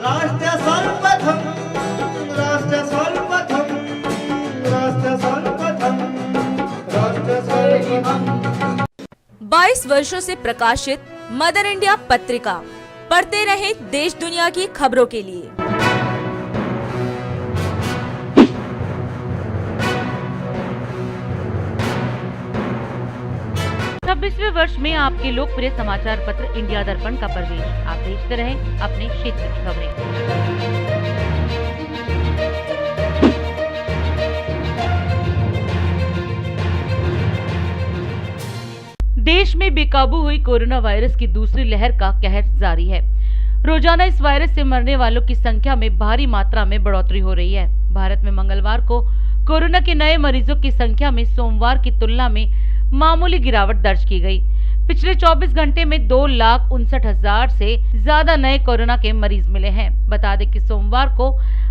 राष्ट्र सर्वप्रथम, राष्ट्र सर्वप्रथम, राष्ट्र सर्वप्रथम, राष्ट्र सर्वप्रथम। 22 वर्षों से प्रकाशित मदर इंडिया पत्रिका, पढ़ते रहे देश दुनिया की खबरों के लिए। 26वें वर्ष में आपके लोकप्रिय समाचार पत्र इंडिया दर्पण का प्रवेश। आप देखते रहे अपने क्षेत्र की खबरें। देश में बेकाबू हुई कोरोना वायरस की दूसरी लहर का कहर जारी है। रोजाना इस वायरस से मरने वालों की संख्या में भारी मात्रा में बढ़ोतरी हो रही है। भारत में मंगलवार को कोरोना के नए मरीजों की संख्या में सोमवार की तुलना में मामूली गिरावट दर्ज की गई। पिछले 24 घंटे में 2,59,000 से ज्यादा नए कोरोना के मरीज मिले हैं। बता दें कि सोमवार को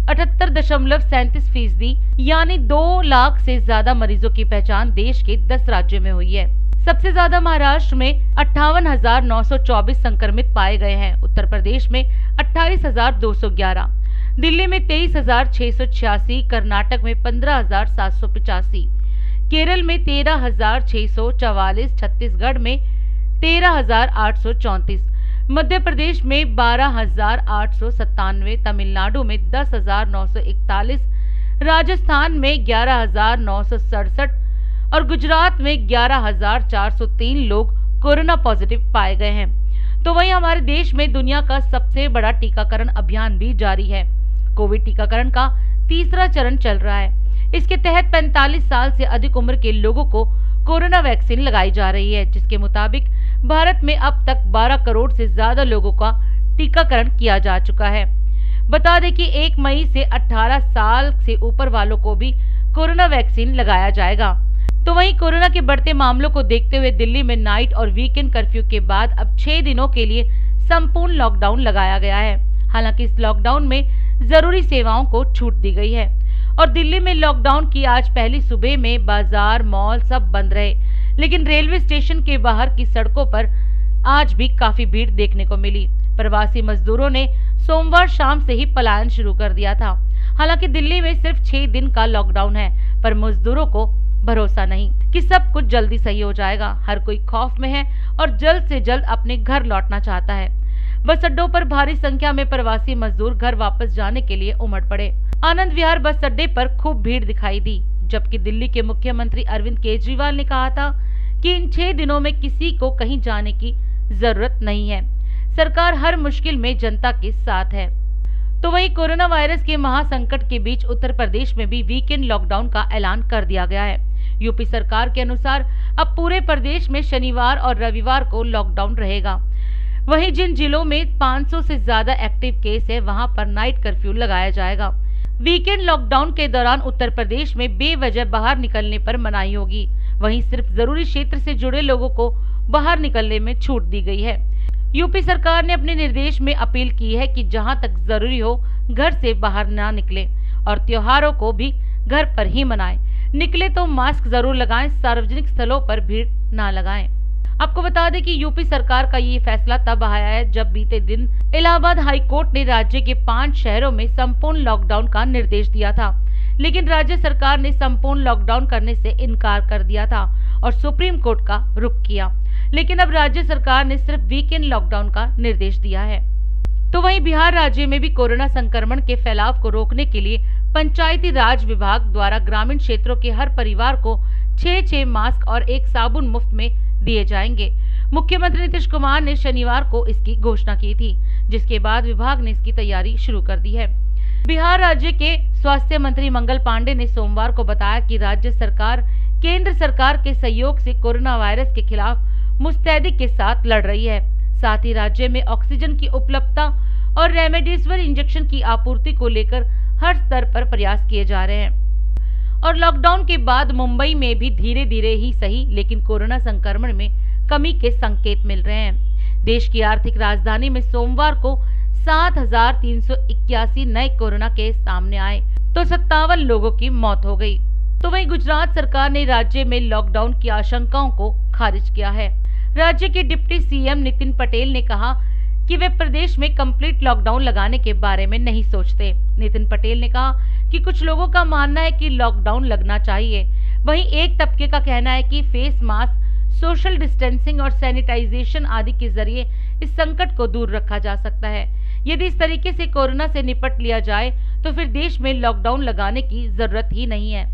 78.37% यानी 2 लाख से ज्यादा मरीजों की पहचान देश के 10 राज्यों में हुई है। सबसे ज्यादा महाराष्ट्र में 58,924 संक्रमित पाए गए हैं। उत्तर प्रदेश में 28,211, दिल्ली में 23,686, कर्नाटक में 15,785, केरल में 13,644, छत्तीसगढ़ में 13,834, मध्य प्रदेश में 12,897, तमिलनाडु में 10,941, राजस्थान में 11,967 और गुजरात में 11,403 लोग कोरोना पॉजिटिव पाए गए हैं। तो वहीं हमारे देश में दुनिया का सबसे बड़ा टीकाकरण अभियान भी जारी है। कोविड टीकाकरण का तीसरा चरण चल रहा है। इसके तहत 45 साल से अधिक उम्र के लोगों को कोरोना वैक्सीन लगाई जा रही है, जिसके मुताबिक भारत में अब तक 12 करोड़ से ज्यादा लोगों का टीकाकरण किया जा चुका है। बता दें कि 1 मई से 18 साल से ऊपर वालों को भी कोरोना वैक्सीन लगाया जाएगा। तो वहीं कोरोना के बढ़ते मामलों को देखते हुए दिल्ली में नाइट और वीकेंड कर्फ्यू के बाद अब 6 दिनों के लिए संपूर्ण लॉकडाउन लगाया गया है। हालांकि इस लॉकडाउन में जरूरी सेवाओं को छूट दी गई है और दिल्ली में लॉकडाउन की आज पहली सुबह में बाजार, मॉल सब बंद रहे, लेकिन रेलवे स्टेशन के बाहर की सड़कों पर आज भी काफी भीड़ देखने को मिली। प्रवासी मजदूरों ने सोमवार शाम से ही पलायन शुरू कर दिया था। हालांकि दिल्ली में सिर्फ 6 दिन का लॉकडाउन है, पर मजदूरों को भरोसा नहीं कि सब कुछ जल्दी सही हो जाएगा। हर कोई खौफ में है और जल्द से जल्द अपने घर लौटना चाहता है। बस अड्डों पर भारी संख्या में प्रवासी मजदूर घर वापस जाने के लिए उमड़ पड़े। आनंद विहार बस अड्डे पर खूब भीड़ दिखाई दी, जबकि दिल्ली के मुख्यमंत्री अरविंद केजरीवाल ने कहा था कि इन 6 दिनों में किसी को कहीं जाने की जरूरत नहीं है। सरकार हर मुश्किल में जनता के साथ है। तो वहीं कोरोना वायरस के महासंकट के बीच उत्तर प्रदेश में भी वीकेंड लॉकडाउन का ऐलान कर दिया गया है। यूपी सरकार के अनुसार अब पूरे प्रदेश में शनिवार और रविवार को लॉकडाउन रहेगा। वहीं जिन जिलों में 500 से ज्यादा एक्टिव केस है, वहां पर नाइट कर्फ्यू लगाया जाएगा। वीकेंड लॉकडाउन के दौरान उत्तर प्रदेश में बेवजह बाहर निकलने पर मनाही होगी। वहीं सिर्फ जरूरी क्षेत्र से जुड़े लोगों को बाहर निकलने में छूट दी गई है। यूपी सरकार ने अपने निर्देश में अपील की है कि जहां तक जरूरी हो घर से बाहर ना निकले और त्योहारों को भी घर पर ही मनाएं। निकले तो मास्क जरूर लगाएं, सार्वजनिक स्थलों पर भीड़ ना लगाएं। आपको बता दें कि यूपी सरकार का ये फैसला तब आया है जब बीते दिन इलाहाबाद हाई कोर्ट ने राज्य के 5 शहरों में संपूर्ण लॉकडाउन का निर्देश दिया था, लेकिन राज्य सरकार ने संपूर्ण लॉकडाउन करने से इनकार कर दिया था और सुप्रीम कोर्ट का रुख किया। लेकिन अब राज्य सरकार ने सिर्फ वीकेंड लॉकडाउन का निर्देश दिया है। तो वहीं बिहार राज्य में भी कोरोना संक्रमण के फैलाव को रोकने के लिए पंचायती राज विभाग द्वारा ग्रामीण क्षेत्रों के हर परिवार को 6 मास्क और 1 साबुन मुफ्त में दिए जाएंगे। मुख्यमंत्री नीतीश कुमार ने शनिवार को इसकी घोषणा की थी, जिसके बाद विभाग ने इसकी तैयारी शुरू कर दी है। बिहार राज्य के स्वास्थ्य मंत्री मंगल पांडे ने सोमवार को बताया कि राज्य सरकार केंद्र सरकार के सहयोग से कोरोना वायरस के खिलाफ मुस्तैदी के साथ लड़ रही है। साथ ही राज्य में ऑक्सीजन की उपलब्धता और रेमडेसिविर इंजेक्शन की आपूर्ति को लेकर हर स्तर पर प्रयास किए जा रहे हैं। और लॉकडाउन के बाद मुंबई में भी धीरे धीरे ही सही, लेकिन कोरोना संक्रमण में कमी के संकेत मिल रहे हैं। देश की आर्थिक राजधानी में सोमवार को 7,381 नए कोरोना केस सामने आए तो 57 लोगों की मौत हो गई। तो वहीं गुजरात सरकार ने राज्य में लॉकडाउन की आशंकाओं को खारिज किया है। राज्य के डिप्टी सीएम नितिन पटेल ने कहा कि वे प्रदेश में कंप्लीट लॉकडाउन लगाने के बारे में नहीं सोचते। नितिन पटेल ने कहा कि कुछ लोगों का मानना है कि लॉकडाउन लगना चाहिए, वहीं एक तबके का कहना है कि फेस मास्क, सोशल डिस्टेंसिंग और सैनिटाइजेशन आदि के जरिए इस संकट को दूर रखा जा सकता है। यदि इस तरीके से कोरोना से निपट लिया जाए तो फिर देश में लॉकडाउन लगाने की जरूरत ही नहीं है।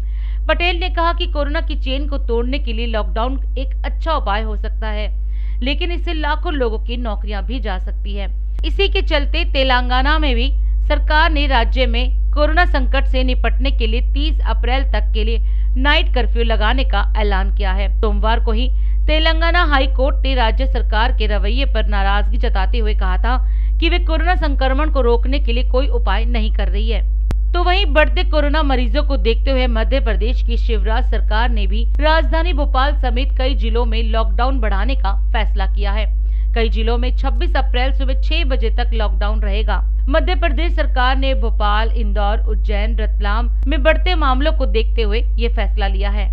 पटेल ने कहा कि कोरोना की चेन को तोड़ने के लिए लॉकडाउन एक अच्छा उपाय हो सकता है, लेकिन इससे लाखों लोगों की नौकरियां भी जा सकती है। इसी के चलते तेलंगाना में भी सरकार ने राज्य में कोरोना संकट से निपटने के लिए 30 अप्रैल तक के लिए नाइट कर्फ्यू लगाने का ऐलान किया है। सोमवार को ही तेलंगाना हाई कोर्ट ने राज्य सरकार के रवैये पर नाराजगी जताते हुए कहा था कि वे कोरोना संक्रमण को रोकने के लिए कोई उपाय नहीं कर रही है। तो वहीं बढ़ते कोरोना मरीजों को देखते हुए मध्य प्रदेश की शिवराज सरकार ने भी राजधानी भोपाल समेत कई जिलों में लॉकडाउन बढ़ाने का फैसला किया है। कई जिलों में 26 अप्रैल सुबह 6 बजे तक लॉकडाउन रहेगा। मध्य प्रदेश सरकार ने भोपाल, इंदौर, उज्जैन, रतलाम में बढ़ते मामलों को देखते हुए ये फैसला लिया है।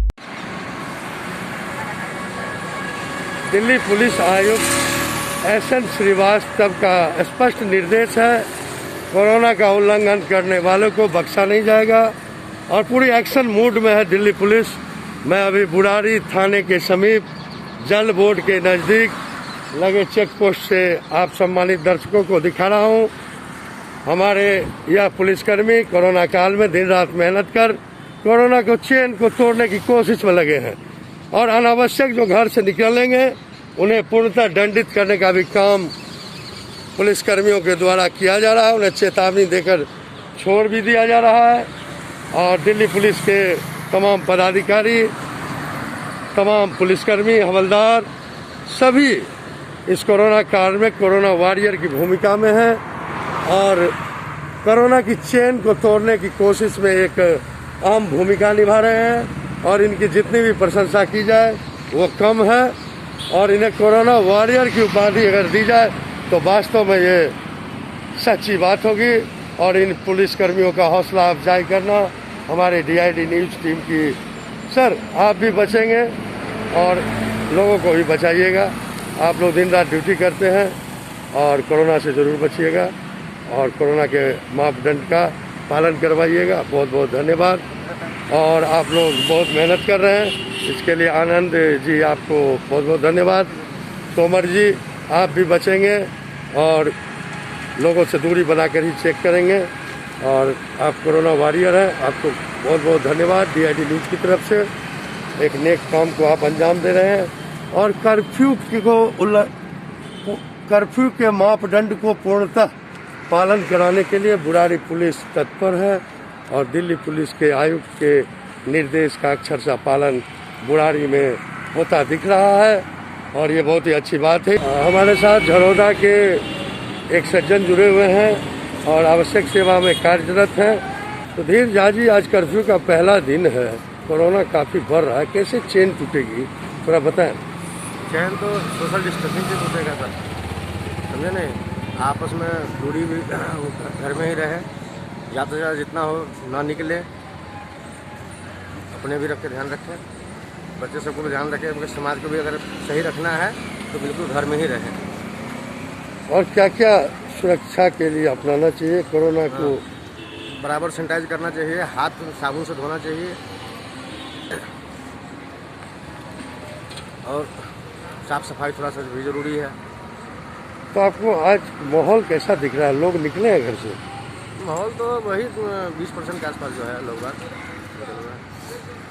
दिल्ली पुलिस आयुक्त एस.एन. श्रीवास्तव का स्पष्ट निर्देश है, कोरोना का उल्लंघन करने वालों को बख्शा नहीं जाएगा और पूरी एक्शन मूड में है दिल्ली पुलिस। मैं अभी बुराड़ी थाने के समीप जल बोर्ड के नज़दीक लगे चेक पोस्ट से आप सम्मानित दर्शकों को दिखा रहा हूँ। हमारे यह पुलिसकर्मी कोरोना काल में दिन रात मेहनत कर कोरोना को चेन को तोड़ने की कोशिश में लगे हैं और अनावश्यक जो घर से निकलेंगे उन्हें पूर्णतः दंडित करने का भी काम पुलिसकर्मियों के द्वारा किया जा रहा है। उन्हें चेतावनी देकर छोड़ भी दिया जा रहा है और दिल्ली पुलिस के तमाम पदाधिकारी, तमाम पुलिसकर्मी, हवलदार सभी इस कोरोना काल में कोरोना वॉरियर की भूमिका में हैं और कोरोना की चेन को तोड़ने की कोशिश में एक अहम भूमिका निभा रहे हैं और इनकी जितनी भी प्रशंसा की जाए वो कम है और इन्हें कोरोना वॉरियर की उपाधि अगर दी जाए तो वास्तव में ये सच्ची बात होगी और इन पुलिसकर्मियों का हौसला अफजाई करना हमारे DID न्यूज़ टीम की। सर, आप भी बचेंगे और लोगों को भी बचाइएगा। आप लोग दिन रात ड्यूटी करते हैं और कोरोना से ज़रूर बचिएगा और कोरोना के मापदंड का पालन करवाइएगा। बहुत बहुत धन्यवाद। और आप लोग बहुत मेहनत कर रहे हैं, इसके लिए आनंद जी आपको बहुत बहुत धन्यवाद। तोमर जी, आप भी बचेंगे और लोगों से दूरी बनाकर ही चेक करेंगे और आप कोरोना वॉरियर हैं। आपको बहुत बहुत धन्यवाद DID न्यूज़ की तरफ से। एक नेक काम को आप अंजाम दे रहे हैं और कर्फ्यू के मापदंड को पूर्णतः पालन कराने के लिए बुराड़ी पुलिस तत्पर है और दिल्ली पुलिस के आयुक्त के निर्देश का अक्षरशः पालन बुराड़ी में होता दिख रहा है और ये बहुत ही अच्छी बात है। हमारे साथ झरोदा के एक सज्जन जुड़े हुए हैं और आवश्यक सेवा में कार्यरत हैं। तो धीर झा जी, आज कर्फ्यू का पहला दिन है, कोरोना काफ़ी बढ़ रहा है, कैसे चेन टूटेगी थोड़ा बताएं। चैन तो सोशल डिस्टेंसिंग से टूटेगा सर, समझे नहीं। आपस में दूरी भी घर में ही रहे, ज़्यादा से ज़्यादा जितना हो ना निकले, अपने भी रख के ध्यान रखें, बच्चे सबको भी ध्यान रखें, क्योंकि समाज को भी अगर सही रखना है तो बिल्कुल घर में ही रहें। और क्या क्या सुरक्षा के लिए अपनाना चाहिए कोरोना को? बराबर सैनिटाइज करना चाहिए, हाथ साबुन से धोना चाहिए और साफ सफाई थोड़ा सा भी ज़रूरी है। तो आपको आज माहौल कैसा दिख रहा है? लोग निकले हैं घर से? माहौल तो वही 20% के आसपास जो है लोग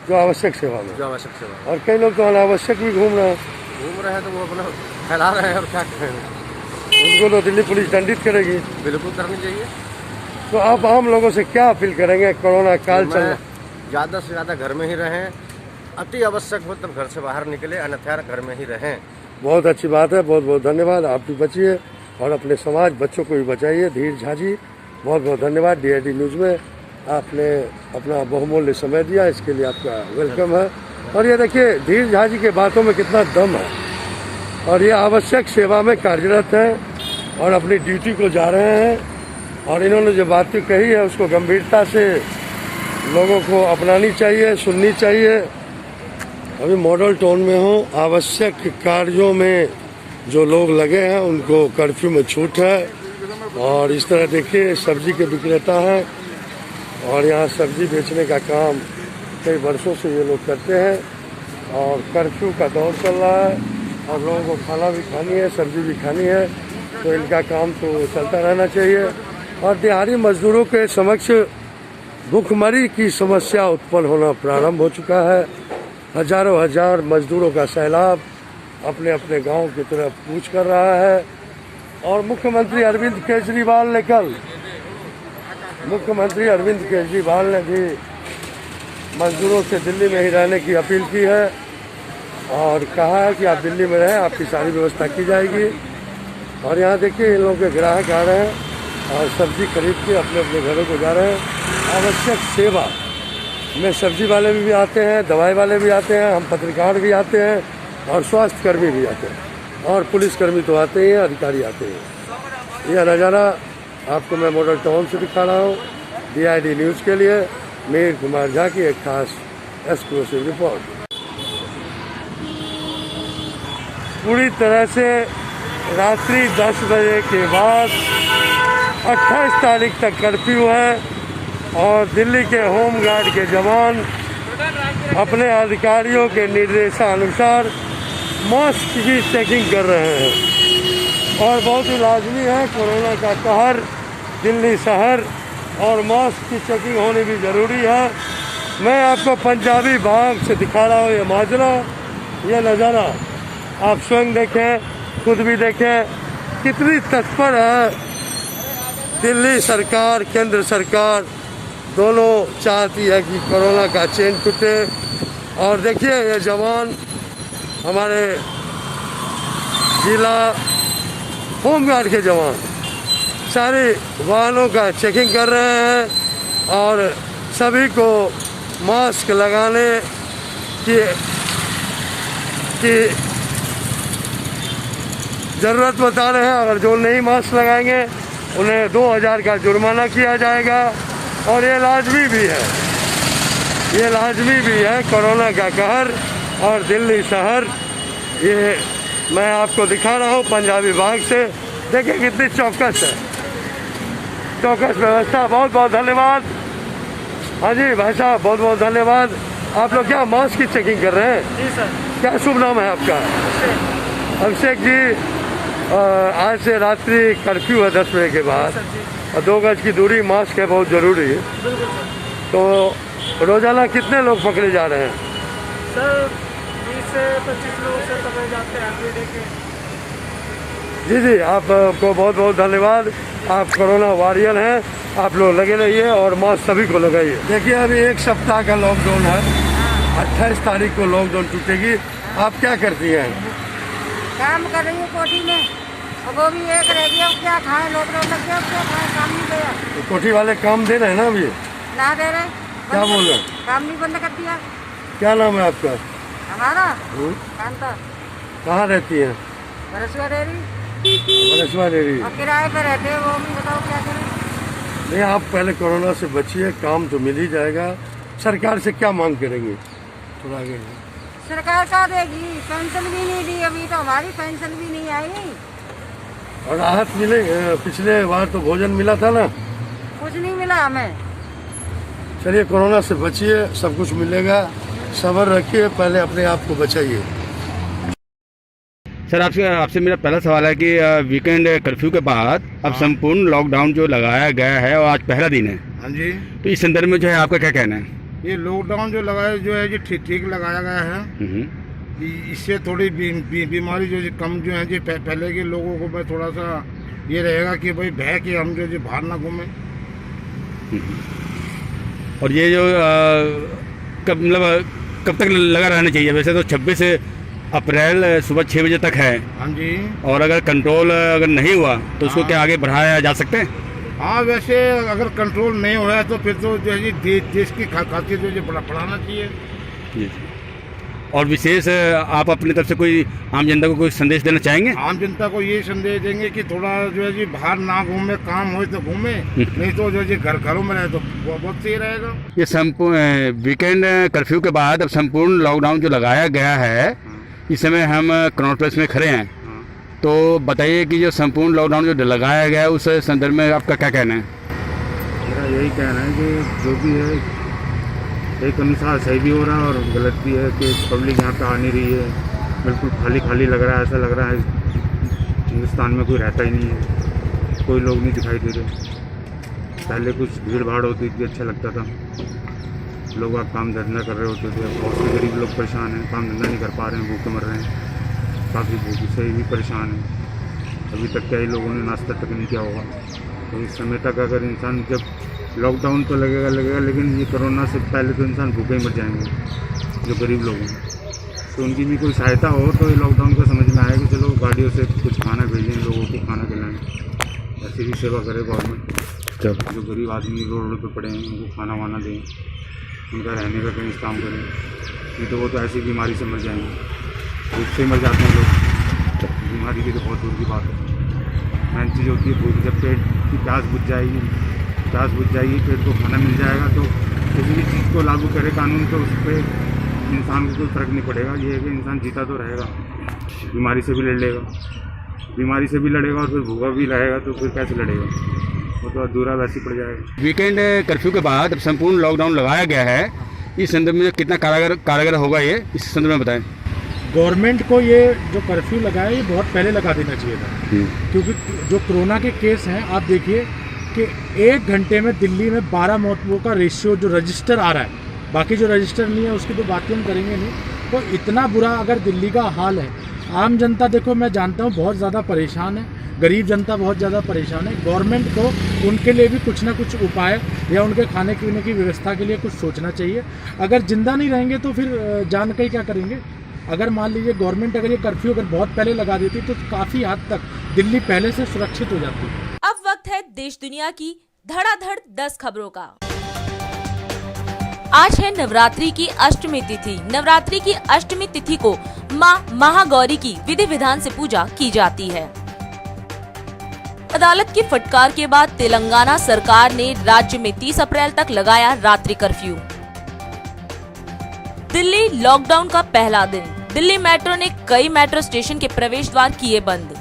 जो आवश्यक सेवा में, जो आवश्यक सेवा, और कई लोग तो अनावश्यक भी घूम रहे हैं तो वो अपना फैला रहे हैं और क्या करें। उनको तो दिल्ली पुलिस दंडित करेगी। बिल्कुल करनी चाहिए। तो आप आम लोगों से क्या अपील करेंगे? कोरोना काल चल रहा है, ज़्यादा से ज़्यादा घर में ही रहें, अति आवश्यक हो तब घर से बाहर निकले, अन्यथा घर में ही रहें। बहुत अच्छी बात है, बहुत बहुत धन्यवाद। आप भी बचिए और अपने समाज बच्चों को भी बचाइए। धीर झा जी, बहुत बहुत धन्यवाद। DID न्यूज़ में आपने अपना बहुमूल्य समय दिया, इसके लिए आपका वेलकम है। और ये देखिए धीर झा जी के बातों में कितना दम है और ये आवश्यक सेवा में कार्यरत हैं और अपनी ड्यूटी को जा रहे हैं और इन्होंने जो बातें कही है उसको गंभीरता से लोगों को अपनानी चाहिए, सुननी चाहिए। अभी मॉडल टाउन में हूँ, आवश्यक कार्यों में जो लोग लगे हैं उनको कर्फ्यू में छूट है। और इस तरह देखिए सब्जी के विक्रेता हैं और यहाँ सब्जी बेचने का काम कई वर्षों से ये लोग करते हैं और कर्फ्यू का दौर चल रहा है और लोगों को खाना भी खानी है, सब्जी भी खानी है, तो इनका काम तो चलता रहना चाहिए। और दिहाड़ी मजदूरों के समक्ष भूखमरी की समस्या उत्पन्न होना प्रारंभ हो चुका है। हजारों हजार मजदूरों का सैलाब अपने अपने गांव की तरफ कूच कर रहा है। और मुख्यमंत्री अरविंद केजरीवाल ने भी मजदूरों से दिल्ली में ही रहने की अपील की है और कहा है कि आप दिल्ली में रहें, आपकी सारी व्यवस्था की जाएगी। और यहाँ देखिए इन लोगों के ग्राहक आ रहे हैं और सब्जी खरीद के अपने अपने घरों को जा रहे हैं। आवश्यक सेवा में सब्जी वाले भी आते हैं, दवाई वाले भी आते हैं, हम पत्रकार भी आते हैं और स्वास्थ्य कर्मी भी आते हैं और पुलिसकर्मी तो आते ही हैं, अधिकारी आते हैं। यह नज़ारा आपको मैं मॉडल टाउन से दिखा रहा हूँ। DID न्यूज़ के लिए मीर कुमार झा की एक खास एक्सक्लूसिव रिपोर्ट। पूरी तरह से रात्रि 10 बजे के बाद 28 तारीख तक कर्फ्यू है और दिल्ली के होम गार्ड के जवान अपने अधिकारियों के निर्देशानुसार मास्क की चेकिंग कर रहे हैं और बहुत ही लाजमी है। कोरोना का कहर दिल्ली शहर और मास्क की चेकिंग होनी भी ज़रूरी है। मैं आपको पंजाबी बाग से दिखा रहा हूँ ये माजरा, ये नज़ारा आप स्वयं देखें, खुद भी देखें कितनी तत्पर है दिल्ली सरकार, केंद्र सरकार दोनों चाहती है कि कोरोना का चेन टूटे। और देखिए ये जवान हमारे जिला होमगार्ड के जवान सारे वाहनों का चेकिंग कर रहे हैं और सभी को मास्क लगाने की ज़रूरत बता रहे हैं। अगर जो नहीं मास्क लगाएंगे उन्हें 2000 का जुर्माना किया जाएगा। और ये लाजमी भी है कोरोना का कहर और दिल्ली शहर। ये मैं आपको दिखा रहा हूँ पंजाबी बाग से, देखिए कितनी चौकस व्यवस्था। बहुत बहुत धन्यवाद। हाँ जी भाई साहब, बहुत बहुत धन्यवाद। आप लोग क्या मास्क की चेकिंग कर रहे हैं? जी सर। क्या शुभ नाम है आपका? अभिषेक जी, आज से रात्रि कर्फ्यू है 10 बजे के बाद और 2 गज की दूरी, मास्क है बहुत ज़रूरी है। तो रोज़ाना कितने लोग पकड़े जा रहे हैं? सर 20 से 25 लोग से पकड़े जाते हैं एवरीडे के। जी, आपको बहुत बहुत धन्यवाद। आप कोरोना वॉरियर हैं, आप लोग लगे रहिए और मास्क सभी को लगाइए। देखिए अभी 1 सप्ताह का लॉकडाउन है, 28 तारीख को लॉकडाउन टूटेगी। आप क्या करती हैं? काम कर रही हूँ कोठी में और वो भी एक रह गया, क्या खाएं, लॉकडाउन लग गया, क्या खाएं, काम नहीं गया। तो कोठी वाले काम दे रहे हैं ना अभी? ना दे रहे। क्या बोल रहे? काम नहीं बंद कर दिया। क्या नाम है आपका? हमारा कांता। कहाँ रहती हैं? बरसुआ डेयरी। बरसुआ डेयरी। और किराए पे रहते हैं, वो भी बताओ क्या करें। नहीं, आप पहले कोरोना से बचिए, काम तो मिल ही जाएगा। सरकार से क्या मांग करेंगे? थोड़ा आगे। सरकार क्या देगी? पेंशन भी नहीं दी, अभी तो हमारी पेंशन भी नहीं आई। और राहत मिले? पिछले बार तो भोजन मिला था ना? कुछ नहीं मिला हमें। चलिए कोरोना से बचिए, सब कुछ मिलेगा। सब्र रखिए, पहले अपने आप को बचाइए। सर आपसे मेरा पहला सवाल है कि वीकेंड कर्फ्यू के बाद अब संपूर्ण लॉकडाउन जो लगाया गया है और आज पहला दिन है। हाँ जी, तो इस संदर्भ में जो है आपका क्या कहना है? ये लॉकडाउन जो लगाया जो है जी ठीक लगाया गया है। इससे थोड़ी बीमारी जो कम जो है जी पहले के लोगों को मैं थोड़ा सा ये रहेगा कि भाई भय कि हम जो बाहर ना घूमें। और ये जो कब तक लगा रहना चाहिए? वैसे तो 26 अप्रैल सुबह 6 बजे तक है। हाँ जी। और अगर कंट्रोल अगर नहीं हुआ तो उसको क्या आगे बढ़ाया जा सकते हैं? हाँ, वैसे अगर कंट्रोल नहीं हुआ है तो फिर तो जो है जी देश की खातिर जो बढ़ाना चाहिए। जी। और विशेष आप अपनी तरफ से कोई आम जनता को कोई संदेश देना चाहेंगे? आम जनता को ये संदेश देंगे कि थोड़ा जो है जी बाहर ना घूमे, काम हो तो घूमे, नहीं तो जो है जी घरों में रहे तो बहुत सही रहेगा। ये संपूर्ण वीकेंड कर्फ्यू के बाद अब संपूर्ण लॉकडाउन जो लगाया गया है, इस समय हम कनॉट प्लेस में खड़े हैं तो बताइए कि जो संपूर्ण लॉकडाउन जो लगाया गया है उस संदर्भ में आपका क्या कहना है? मेरा यही कहना है कि जो भी है एक अनुसार सही भी हो रहा है और गलत भी है कि पब्लिक यहाँ पे आ नहीं रही है, बिल्कुल खाली खाली लग रहा है। ऐसा लग रहा है हिंदुस्तान में कोई रहता ही नहीं है, कोई लोग नहीं दिखाई दे रहे। पहले कुछ भीड़ भाड़ होती थी, अच्छा लगता था, लोग आप काम धंधा कर रहे होते थे। बहुत से गरीब लोग परेशान हैं, काम धंधा नहीं कर पा रहे हैं, भूखे मर रहे हैं, काफ़ी भूखी से भी परेशान हैं। अभी तक कई लोगों ने नाश्ता तक नहीं किया होगा। तो इस समय तक अगर इंसान, जब लॉकडाउन तो लगेगा, लेकिन ये कोरोना से पहले तो इंसान भूखे ही मर जाएंगे जो गरीब लोग हैं। तो उनकी भी कोई सहायता हो तो ये लॉकडाउन का समझ में आया कि चलो गाड़ियों से कुछ खाना भेजें, लोगों को खाना खिलाएँ, ऐसी भी सेवा करे गवर्नमेंट। जो गरीब आदमी रोड पर पड़े हैं उनको खाना वाना दें, उनका रहने का कहीं काम करें, नहीं तो वो तो ऐसी बीमारी से मर जाएंगे, भूख से मर जाते हैं लोग। बीमारी की तो बहुत दूर की बात है। मेन चीज़ होती है भूख। जब पेट की प्यास बुझ जाएगी, पेट को खाना मिल जाएगा तो किसी भी चीज़ को लागू करे कानून तो उस पर इंसान को कोई फ़र्क नहीं पड़ेगा। ये है कि इंसान जीता तो रहेगा, बीमारी से भी लड़ेगा और फिर भूखा भी रहेगा तो फिर कैसे लड़ेगा, वो तो अधूरा वैसे पड़ जाएगा। वीकेंड कर्फ्यू के बाद अब संपूर्ण लॉकडाउन लगाया गया है, इस संदर्भ में कितना कारगर होगा ये, इस संदर्भ में बताएं। गवर्नमेंट को ये जो कर्फ्यू लगाया ये बहुत पहले लगा देना चाहिए था, क्योंकि जो कोरोना के केस हैं आप देखिए कि 1 घंटे में दिल्ली में 12 मौतों का रेशियो जो रजिस्टर आ रहा है, बाकी जो रजिस्टर नहीं है उसकी तो बातें हम करेंगे नहीं। तो इतना बुरा अगर दिल्ली का हाल है, आम जनता देखो मैं जानता हूँ बहुत ज़्यादा परेशान है, गरीब जनता बहुत ज़्यादा परेशान है। गवर्नमेंट को उनके लिए भी कुछ ना कुछ उपाय या उनके खाने पीने की व्यवस्था के लिए कुछ सोचना चाहिए। अगर जिंदा नहीं रहेंगे तो फिर जान के क्या करेंगे। अगर मान लीजिए गवर्नमेंट अगर ये कर्फ्यू अगर बहुत पहले लगा देती तो काफ़ी हद तक दिल्ली पहले से सुरक्षित हो जाती। अब वक्त है देश दुनिया की धड़ाधड़ 10 खबरों का। आज है नवरात्रि की अष्टमी तिथि। नवरात्रि की अष्टमी तिथि को मां महागौरी की विधि विधान से पूजा की जाती है। अदालत की फटकार के बाद तेलंगाना सरकार ने राज्य में 30 अप्रैल तक लगाया रात्रि कर्फ्यू। दिल्ली लॉकडाउन का पहला दिन। दिल्ली मेट्रो ने कई मेट्रो स्टेशन के प्रवेश द्वार किए बंद।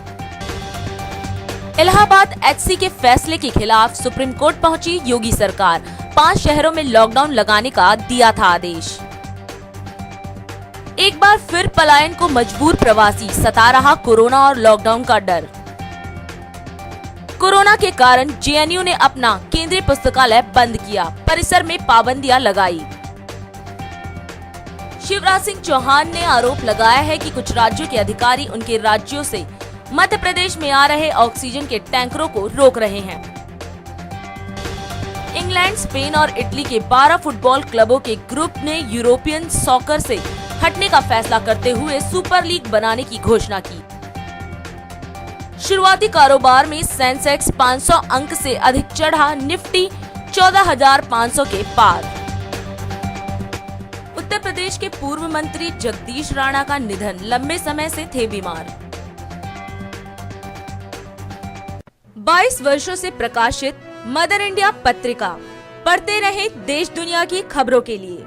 इलाहाबाद एचसी के फैसले के खिलाफ सुप्रीम कोर्ट पहुंची योगी सरकार। 5 शहरों में लॉकडाउन लगाने का दिया था आदेश। एक बार फिर पलायन को मजबूर प्रवासी, सता रहा कोरोना और लॉकडाउन का डर। कोरोना के कारण जेएनयू ने अपना केंद्रीय पुस्तकालय बंद किया, परिसर में पाबंदियां लगाई। शिवराज सिंह चौहान ने आरोप लगाया है कि कुछ राज्यों के अधिकारी उनके राज्यों से मध्य प्रदेश में आ रहे ऑक्सीजन के टैंकरों को रोक रहे हैं। इंग्लैंड, स्पेन और इटली के 12 फुटबॉल क्लबों के ग्रुप ने यूरोपियन सॉकर से हटने का फैसला करते हुए सुपर लीग बनाने की घोषणा की। शुरुआती कारोबार में सेंसेक्स 500 अंक से अधिक चढ़ा, निफ्टी 14,500 के पार। उत्तर प्रदेश के पूर्व मंत्री जगदीश राणा का निधन, लंबे समय से थे बीमार। 22 वर्षों से प्रकाशित मदर इंडिया पत्रिका। पढ़ते रहे देश दुनिया की खबरों के लिए।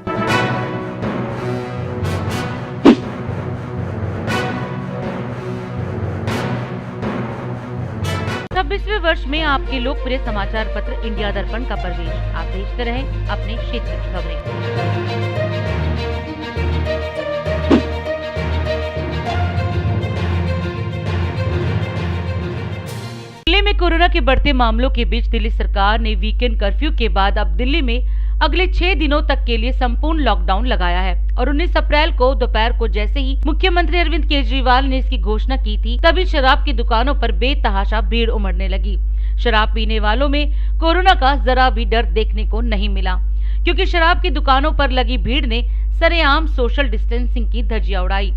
26वें वर्ष में आपके लोकप्रिय समाचार पत्र इंडिया दर्पण का प्रवेश। आप देखते रहें अपने क्षेत्र की खबरें। दिल्ली में कोरोना के बढ़ते मामलों के बीच दिल्ली सरकार ने वीकेंड कर्फ्यू के बाद अब दिल्ली में अगले 6 दिनों तक के लिए संपूर्ण लॉकडाउन लगाया है और 19 अप्रैल को दोपहर को जैसे ही मुख्यमंत्री अरविंद केजरीवाल ने इसकी घोषणा की थी, तभी शराब की दुकानों पर बेतहाशा भीड़ उमड़ने लगी। शराब पीने वालों में कोरोना का जरा भी डर देखने को नहीं मिला, क्योंकि शराब की दुकानों पर लगी भीड़ ने सरेआम सोशल डिस्टेंसिंग की धज्जियां उड़ाई।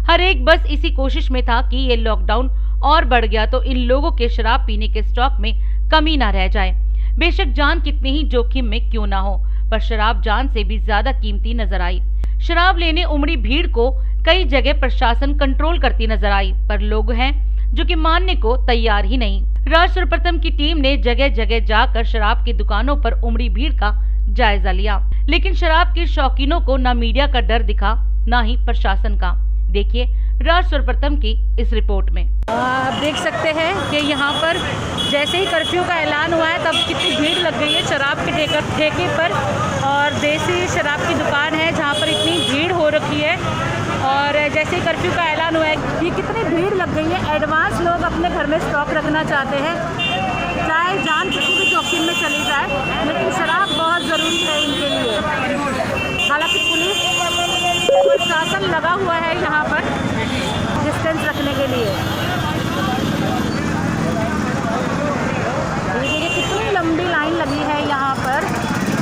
हर एक बस इसी कोशिश में था कि ये लॉकडाउन और बढ़ गया तो इन लोगों के शराब पीने के स्टॉक में कमी न रह जाए। बेशक जान कितनी ही जोखिम में क्यों ना हो, पर शराब जान से भी ज्यादा कीमती नजर आई। शराब लेने उमड़ी भीड़ को कई जगह प्रशासन कंट्रोल करती नजर आई, पर लोग हैं जो कि मानने को तैयार ही नहीं। राज सर्वप्रथम की टीम ने जगह जगह जाकर शराब की दुकानों पर उमड़ी भीड़ का जायजा लिया, लेकिन शराब के शौकीनों को न मीडिया का डर दिखा, न ही प्रशासन का। देखिए राज सर्वप्रथम की इस रिपोर्ट में। आप देख सकते हैं कि यहाँ पर जैसे ही कर्फ्यू का ऐलान हुआ है तब कितनी भीड़ लग गई है शराब के ठेके पर, और देसी शराब की दुकान है जहाँ पर इतनी भीड़ हो रखी है। और जैसे ही कर्फ्यू का ऐलान हुआ है ये कितनी भीड़ लग गई है। एडवांस लोग अपने घर में स्टॉक रखना चाहते हैं, चाहे जान किसी भी जोखिम में चली जाए, लेकिन शराब बहुत ज़रूरी है इनके लिए। हालांकि पुलिस प्रशासन लगा हुआ है यहाँ पर डिस्टेंस रखने के लिए। देखिए कितनी लंबी लाइन लगी है यहाँ पर।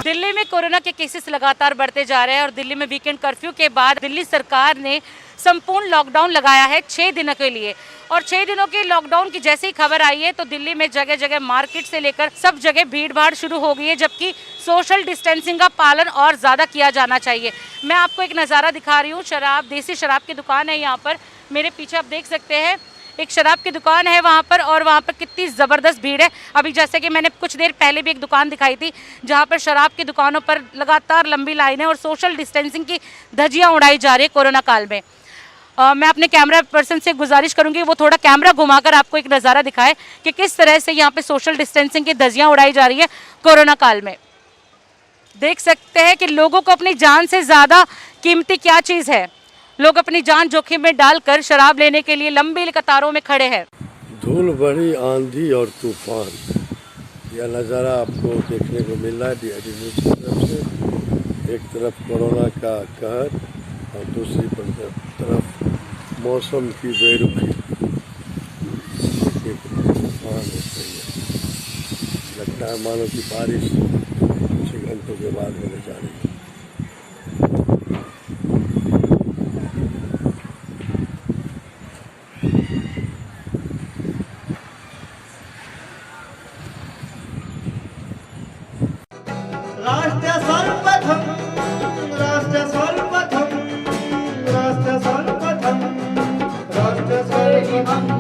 दिल्ली में कोरोना के केसेस लगातार बढ़ते जा रहे हैं और दिल्ली में वीकेंड कर्फ्यू के बाद दिल्ली सरकार ने संपूर्ण लॉकडाउन लगाया है 6 दिनों के लिए। और 6 दिनों के लॉकडाउन की जैसे ही खबर आई है तो दिल्ली में जगह जगह मार्केट से लेकर सब जगह भीड़ भाड़ शुरू हो गई है, जबकि सोशल डिस्टेंसिंग का पालन और ज़्यादा किया जाना चाहिए। मैं आपको एक नज़ारा दिखा रही हूँ, देसी शराब की दुकान है यहाँ पर। मेरे पीछे आप देख सकते हैं एक शराब की दुकान है वहाँ पर, और वहाँ पर कितनी ज़बरदस्त भीड़ है। अभी जैसे कि मैंने कुछ देर पहले भी एक दुकान दिखाई थी जहाँ पर शराब की दुकानों पर लगातार लंबी लाइन है और सोशल डिस्टेंसिंग की धज्जियाँ उड़ाई जा रही है कोरोना काल में। मैं अपने कैमरा पर्सन से गुजारिश करूंगी वो थोड़ा कैमरा घुमाकर आपको एक नज़ारा दिखाए कि किस तरह से यहाँ पे सोशल डिस्टेंसिंग की धज्जियाँ उड़ाई जा रही है कोरोना काल में। देख सकते हैं कि लोगों को अपनी जान से ज़्यादा कीमती क्या चीज़ है। लोग अपनी जान जोखिम में डालकर शराब लेने के लिए लंबी कतारों में खड़े हैं। धूल भरी आंधी और तूफान, यह नज़ारा आपको देखने को मिल रहा है DID न्यूज़ की तरफ से। एक तरफ कोरोना का कहर और दूसरी तरफ मौसम की बेरुखी। तूफान हो रही है, लगता है मानो की बारिश कुछ घंटों के बाद होने जा रही है। राष्ट्र सर्वप्रथम, राष्ट्र सर्वप्रथम, राष्ट्र सर्वप्रथम, राष्ट्र सर्वप्रथम।